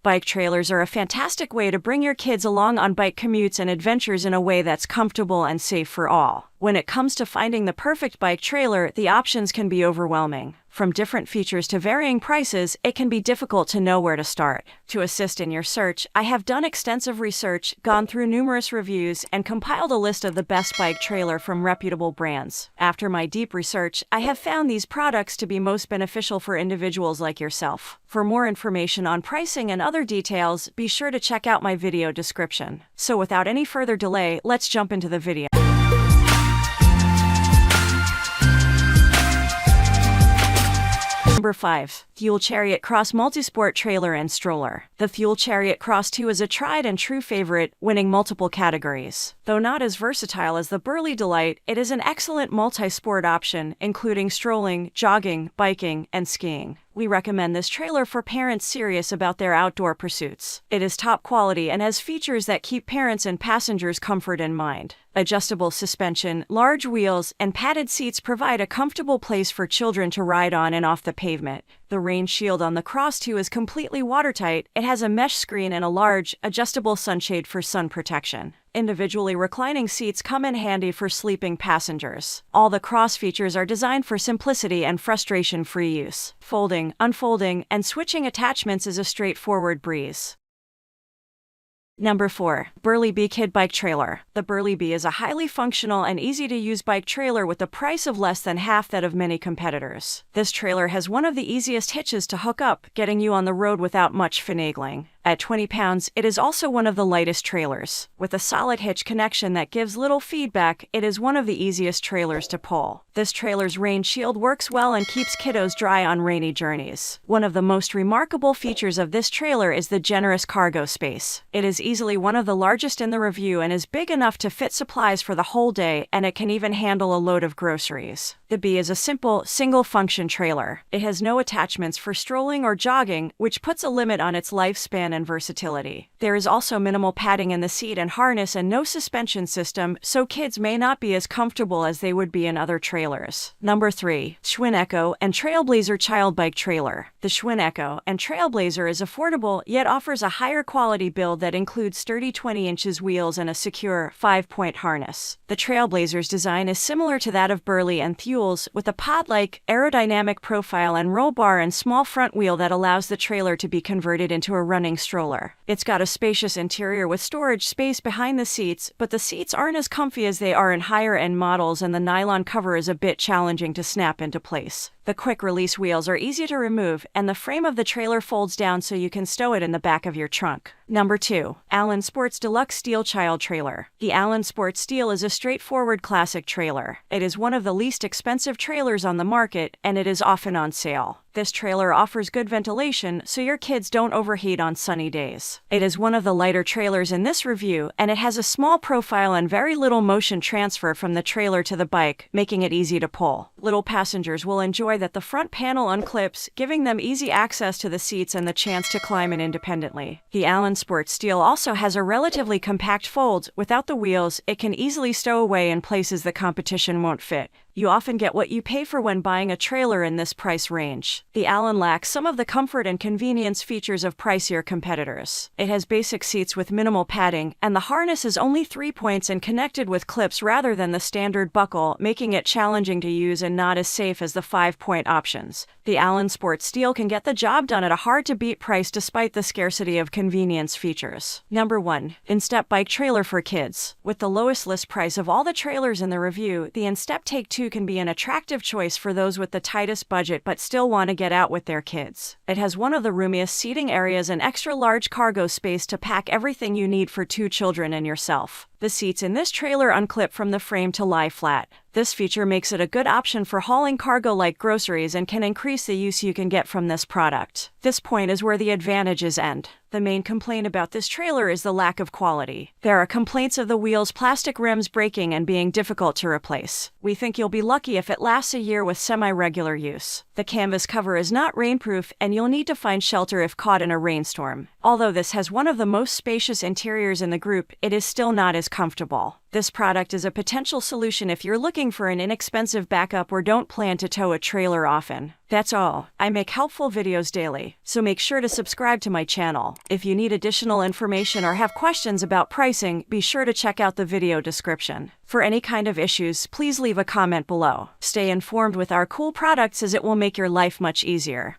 Bike trailers are a fantastic way to bring your kids along on bike commutes and adventures in a way that's comfortable and safe for all. When it comes to finding the perfect bike trailer, the options can be overwhelming. From different features to varying prices, it can be difficult to know where to start. To assist in your search, I have done extensive research, gone through numerous reviews, and compiled a list of the best bike trailer from reputable brands. After my deep research, I have found these products to be most beneficial for individuals like yourself. For more information on pricing and other details, be sure to check out my video description. So without any further delay, let's jump into the video. Number 5. Thule Chariot Cross Multisport Trailer and Stroller. The Thule Chariot Cross 2 is a tried and true favorite, winning multiple categories. Though not as versatile as the Burley Delight, it is an excellent multi-sport option, including strolling, jogging, biking, and skiing. We recommend this trailer for parents serious about their outdoor pursuits. It is top quality and has features that keep parents and passengers' comfort in mind. Adjustable suspension, large wheels, and padded seats provide a comfortable place for children to ride on and off the pavement. The rain shield on the Cross 2 is completely watertight. It has a mesh screen and a large, adjustable sunshade for sun protection. Individually reclining seats come in handy for sleeping passengers. All the Cross features are designed for simplicity and frustration-free use. Folding, unfolding, and switching attachments is a straightforward breeze. Number 4. Burley B Kid Bike Trailer. The Burley B is a highly functional and easy-to-use bike trailer with a price of less than half that of many competitors. This trailer has one of the easiest hitches to hook up, getting you on the road without much finagling. At 20 pounds, it is also one of the lightest trailers. With a solid hitch connection that gives little feedback, it is one of the easiest trailers to pull. This trailer's rain shield works well and keeps kiddos dry on rainy journeys. One of the most remarkable features of this trailer is the generous cargo space. It is easily one of the largest in the review and is big enough to fit supplies for the whole day, and it can even handle a load of groceries. The B is a simple, single-function trailer. It has no attachments for strolling or jogging, which puts a limit on its lifespan and versatility. There is also minimal padding in the seat and harness and no suspension system, so kids may not be as comfortable as they would be in other trailers. Number 3. Schwinn Echo and Trailblazer Child Bike Trailer. The Schwinn Echo and Trailblazer is affordable, yet offers a higher quality build that includes sturdy 20-inch wheels and a secure 5-point harness. The Trailblazer's design is similar to that of Burley and Thule's, with a pod-like, aerodynamic profile and roll bar and small front wheel that allows the trailer to be converted into a running stroller. It's got a spacious interior with storage space behind the seats, but the seats aren't as comfy as they are in higher-end models, and the nylon cover is a bit challenging to snap into place. The quick-release wheels are easy to remove, and the frame of the trailer folds down so you can stow it in the back of your trunk. Number 2. Allen Sports Deluxe Steel Child Trailer. The Allen Sports Steel is a straightforward classic trailer. It is one of the least expensive trailers on the market, and it is often on sale. This trailer offers good ventilation, so your kids don't overheat on sunny days. It is one of the lighter trailers in this review, and it has a small profile and very little motion transfer from the trailer to the bike, making it easy to pull. Little passengers will enjoy that the front panel unclips, giving them easy access to the seats and the chance to climb in independently. The Allen Sports Steel also has a relatively compact fold. Without the wheels, it can easily stow away in places the competition won't fit. You often get what you pay for when buying a trailer in this price range. The Allen lacks some of the comfort and convenience features of pricier competitors. It has basic seats with minimal padding, and the harness is only 3 points and connected with clips rather than the standard buckle, making it challenging to use and not as safe as the 5-point options. The Allen Sports Steel can get the job done at a hard-to-beat price despite the scarcity of convenience features. Number 1. Instep Bike Trailer for Kids. With the lowest list price of all the trailers in the review, the Instep Take 2 can be an attractive choice for those with the tightest budget but still want to get out with their kids. It has one of the roomiest seating areas and extra large cargo space to pack everything you need for 2 children and yourself. The seats in this trailer unclip from the frame to lie flat. This feature makes it a good option for hauling cargo like groceries and can increase the use you can get from this product. This point is where the advantages end. The main complaint about this trailer is the lack of quality. There are complaints of the wheels' plastic rims breaking and being difficult to replace. We think you'll be lucky if it lasts a year with semi-regular use. The canvas cover is not rainproof, and you'll need to find shelter if caught in a rainstorm. Although this has one of the most spacious interiors in the group, it is still not as comfortable. This product is a potential solution if you're looking for an inexpensive backup or don't plan to tow a trailer often. That's all. I make helpful videos daily, so make sure to subscribe to my channel. If you need additional information or have questions about pricing, be sure to check out the video description. For any kind of issues, please leave a comment below. Stay informed with our cool products as it will make your life much easier.